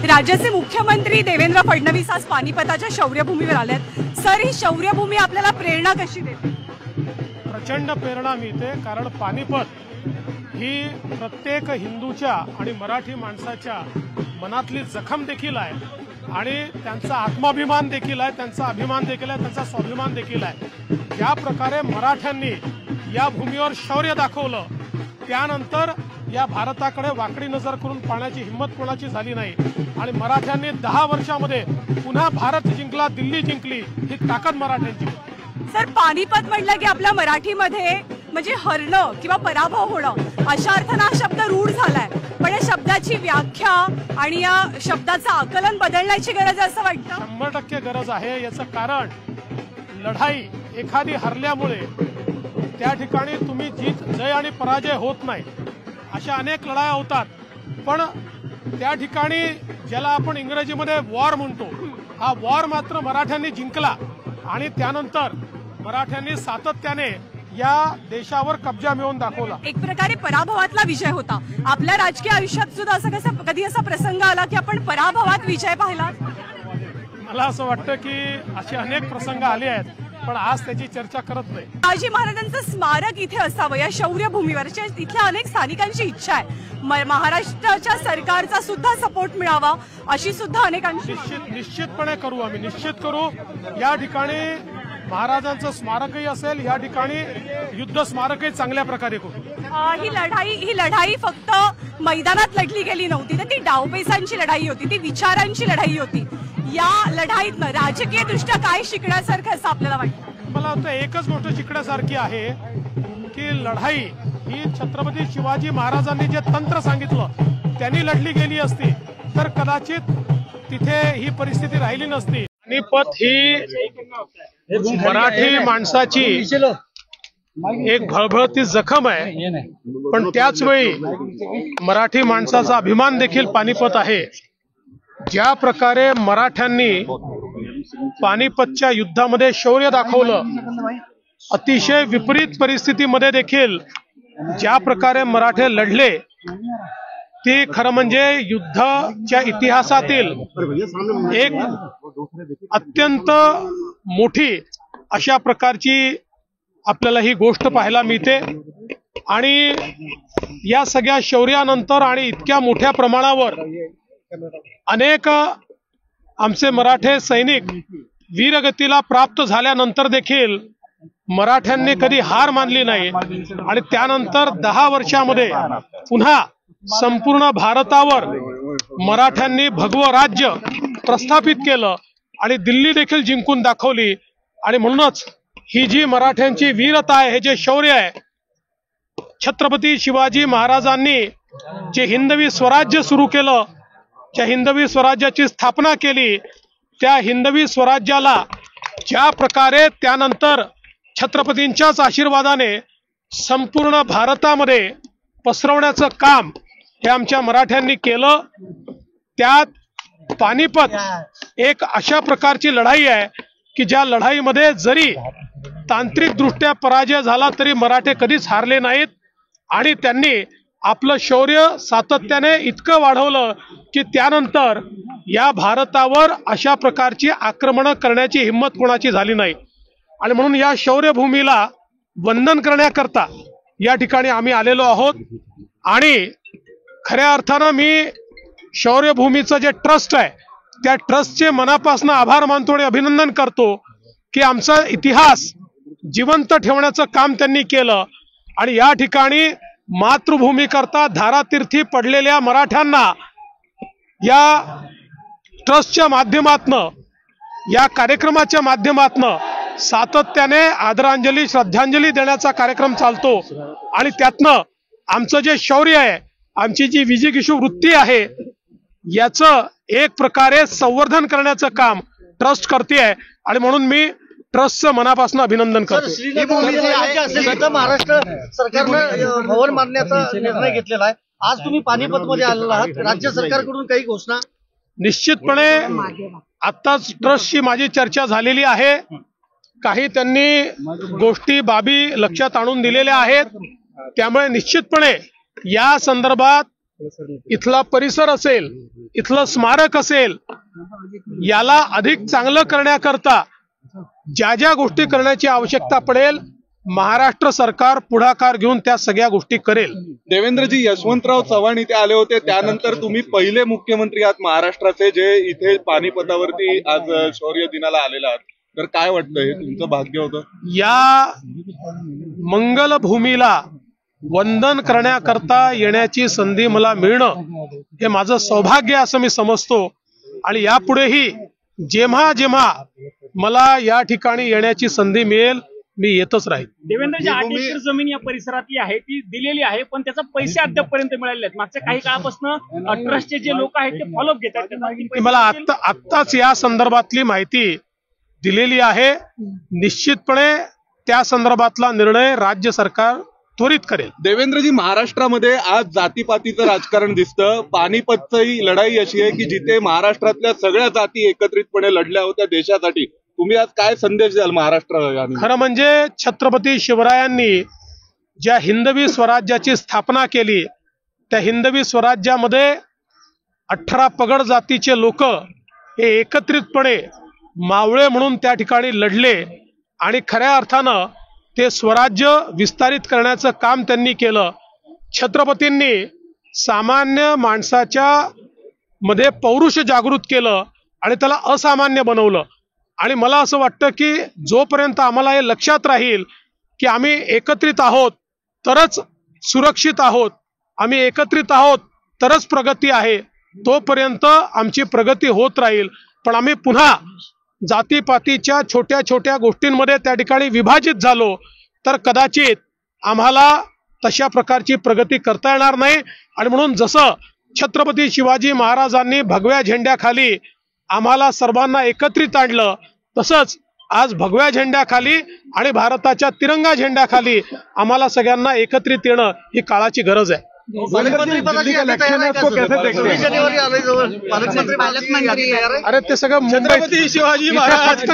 राज्याचे मुख्यमंत्री देवेंद्र फडणवीस आज पानिपताच्या शौर्यभूमीवर आलेत। सर, ही शौर्यभूमी आपल्याला प्रेरणा कशी देते? प्रचंड प्रेरणा मिळते, कारण पानिपत ही प्रत्येक हिंदूच्या आणि मराठी माणसाच्या मनातली जखम देखील आहे आणि त्यांचा आत्माभिमान देखील आहे, त्यांचा अभिमान देखील आहे, त्यांचा स्वाभिमान देखील आहे। ज्या प्रकारे मराठ्यांनी या भूमीवर शौर्य दाखवलं, त्यानंतर या भारताकडे वाकडी नजर करून पाहण्याची हिंमत कोणाची झाली नाही आणि मराठ्यांनी 10 वर्षांमध्ये पुन्हा भारत जिंकला, दिल्ली जिंकली, ही ताकद मराठ्यांची। सर, पानिपत म्हटलं की आपल्या मराठीमध्ये म्हणजे हरणं किंवा पराभव होणं अशा अर्थाने हा शब्द रूढ झालाय, पण या शब्दाची व्याख्या आणि या शब्दाचं आकलन बदलण्याची गरज आहे असं वाटतं? 100% गरज आहे। याचं कारण लढाई एखादी हरल्यामुळे त्या ठिकाणी तुम्ही जय आणि पराजय होत नाही। अशा अनेक लढाया होतात, पण त्या ठिकाणी ज्याला आपण इंग्रजीमध्ये वॉर म्हणतो, हा वॉर मात्र मराठ्यांनी जिंकला आणि त्यानंतर मराठ्यांनी सातत्याने या देशावर कब्जा मिळवून दाखवला। एक प्रकारे पराभवातला विजय होता। आपल्या राजकीय आयुष्यात सुद्धा असं कधी असा प्रसंग आला की आपण पराभवात विजय पाहिला? मला असं वाटतं की असे अनेक प्रसंग आले आहेत, पण आज त्याची चर्चा करत नाही। शिवाजी महाराजांचं स्मारक इथे असावं या शौर्यभूमीवर, तिथल्या अनेक स्थानिकांची इच्छा आहे। महाराष्ट्राच्या सरकारचा सुद्धा सपोर्ट मिळावा अशी सुद्धा अनेकांची। निश्चितपणे करू, आम्ही निश्चित करू। या ठिकाणी महाराजांचं स्मारकही असेल, या ठिकाणी युद्ध स्मारकही चांगल्या प्रकारे करू। ही लढाई फक्त मैदानात लढली गेली नव्हती, तर ती डावपेचांची लढाई होती, ती विचारांची लढाई होती। या लढाईतनं राजकीय दृष्ट्या काय शिकण्यासारखं असं आपल्याला वाटतं? मला वाटतं एकच गोष्ट शिकण्यासारखी आहे की लढाई ही छत्रपती शिवाजी महाराजांनी जे तंत्र सांगितलं त्यांनी लढली गेली असती तर कदाचित तिथे ही परिस्थिती राहिली नसती। पानिपत ही मराठी माणसाची एक भळभळती जखम आहे, पण त्याच वेळी मराठी माणसाचा अभिमान देखील पानिपत आहे। ज्या प्रकारे मराठ्यांनी पानिपतच्या युद्धामध्ये शौर्य दाखवलं, अतिशय विपरीत परिस्थितीमध्ये देखील ज्या प्रकारे मराठे लढले, ती खरं म्हणजे युद्धाच्या इतिहासातील एक अत्यंत मोठी अशा प्रकारची आपल्याला ही गोष्ट पाहायला मिळते। आणि या सगळ्या शौर्यानंतर आणि इतक्या मोठ्या प्रमाणावर अनेक आमचे मराठे सैनिक वीरगतीला प्राप्त झाल्यानंतर देखील मराठ्यांनी कधी हार मानली नाही आणि त्यानंतर 10 वर्षांमध्ये पुन्हा संपूर्ण भारतावर मराठ्यांनी भगवं राज्य प्रस्थापित केलं आणि दिल्ली देखील जिंकून दाखवली। आणि म्हणूनच ही जी मराठ्यांची वीरता आहे, हे जे शौर्य आहे, छत्रपती शिवाजी महाराजांनी जे हिंदवी स्वराज्य सुरू केलं, ज्या हिंदवी स्वराज्याची स्थापना केली, त्या हिंदवी स्वराज्याला ज्या प्रकारे त्यानंतर छत्रपतींच्याच आशीर्वादाने संपूर्ण भारतामध्ये पसरवण्याचं काम हे आमच्या मराठ्यांनी केलं। त्यात पानिपत एक अशा प्रकारची लढाई आहे की ज्या लढाईमध्ये जरी तांत्रिकदृष्ट्या पराजय झाला तरी मराठे कधीच हारले नाहीत आणि त्यांनी आपलं शौर्य सातत्याने इतकं वाढवलं की त्यानंतर या भारतावर अशा प्रकारची आक्रमणं करण्याची हिंमत कोणाची झाली नाही। आणि म्हणून या शौर्यभूमीला वंदन करण्याकरता या ठिकाणी आम्ही आलेलो आहोत आणि खऱ्या अर्थानं मी शौर्यभूमीचं जे ट्रस्ट आहे त्या ट्रस्टचे मनापासून आभार मानतो आणि अभिनंदन करतो की आमचा इतिहास जिवंत ठेवण्याचं काम त्यांनी केलं। आणि या ठिकाणी मातृभूमी करता धारातीर्थी पडलेल्या मराठ्यांना या ट्रस्टच्या माध्यमातनं, या कार्यक्रमाच्या माध्यमातनं सातत्याने आदरांजली, श्रद्धांजली देण्याचा कार्यक्रम चालतो आणि त्यातनं आमचं जे शौर्य आहे, आमची जी विजिगीषू वृत्ती आहे, याचं एक प्रकारे संवर्धन करण्याचं काम ट्रस्ट करते आहे आणि म्हणून मी ट्रस्टचं मनापासून अभिनंदन करतो। महाराष्ट्र सरकारनं भवन बांधण्याचा निर्णय घेतलेला आहे, आज तुम्ही पानिपतमध्ये आलेला आहात, राज्य सरकारकडून काही घोषणा? निश्चितपणे आत्ताच ट्रस्टशी माझी चर्चा झालेली आहे, काही त्यांनी गोष्टी बाबी लक्षात आणून दिलेल्या आहेत, त्यामुळे निश्चितपणे या संदर्भात इथला परिसर असेल, इथलं स्मारक असेल, याला अधिक चांगलं करण्याकरता ज्या ज्या गोष्टी करण्याची आवश्यकता पडेल, महाराष्ट्र सरकार पुढाकार घेऊन त्या सगळ्या गोष्टी करेल. देवेंद्रजी, यशवंतराव चव्हाण इथे आले होते, त्यानंतर तुम्ही पहिले मुख्यमंत्री आहात महाराष्ट्राचे जे इथे पानिपतावरती आज शौर्य दिनाला आलेला आहात. तर काय वाटतं, हे तुमचं भाग्य होतं? या मंगल भूमीला वंदन करण्याकरता येण्याची संधी मला मिळणं हे माझं सौभाग्य असं मी समजतो. आणि यापुढेही जेव्हा जेव्हा मला या ठिकाणी येण्याची संधी मिळेल, मी येतच राहील. देवेंद्रजी, 8 एकर जमीन या परिसरातली आहे, ती दिलेली आहे, पण त्याचा पैसे अद्यापपर्यंत मिळाले आहेत. मागच्या काही काळापासून ट्रस्टचे जे लोक आहेत ते फॉलोअप घेतात. मला आत्ताच या संदर्भातली माहिती दिलेली आहे. निश्चितपणे त्या संदर्भातला निर्णय राज्य सरकार त्वरित करेल. देवेंद्रजी, महाराष्ट्रामध्ये आज जातीपातीचं राजकारण दिसतं. पानिपतची लढाई अशी आहे की जिथे महाराष्ट्रातल्या सगळ्या जाती एकत्रितपणे लढल्या होत्या देशासाठी. तुम्ही आज काय संदेश द्याल महाराष्ट्राला? खरं म्हणजे छत्रपती शिवरायांनी ज्या हिंदवी स्वराज्याची स्थापना केली, त्या हिंदवी स्वराज्यामध्ये 18 पगड जातीचे लोक हे एकत्रितपणे मावळे म्हणून त्या ठिकाणी लढले आणि खऱ्या अर्थानं ते स्वराज्य विस्तारित करण्याचं काम त्यांनी केलं. छत्रपतींनी सामान्य माणसाच्या मध्ये पौरुष जागृत केलं आणि त्याला असामान्य बनवलं. आणि मला असं वाटतं की जोपर्यंत आम्हाला हे लक्षात राहील की आम्ही एकत्रित आहोत तरच सुरक्षित आहोत, आम्ही एकत्रित आहोत तरच प्रगती आहे, तोपर्यंत आमची प्रगती होत राहील. पण आम्ही पुन्हा जातीपातीच्या छोट्या छोट्या गोष्टींमध्ये त्या ठिकाणी विभाजित झालो तर कदाचित आम्हाला तशा प्रकारची प्रगती करता येणार नाही. आणि म्हणून जसं छत्रपती शिवाजी महाराजांनी भगव्या झेंड्याखाली आम्हाला सर्वांना एकत्रित आणलं, तसंच आज भगव्या झेंड्याखाली आणि भारताच्या तिरंगा झेंड्याखाली आम्हाला सगळ्यांना एकत्रित येणं ही काळाची गरज आहे. पालकमंत्री अरे ते सगळं मुंबई, छत्रपती शिवाजी महाराज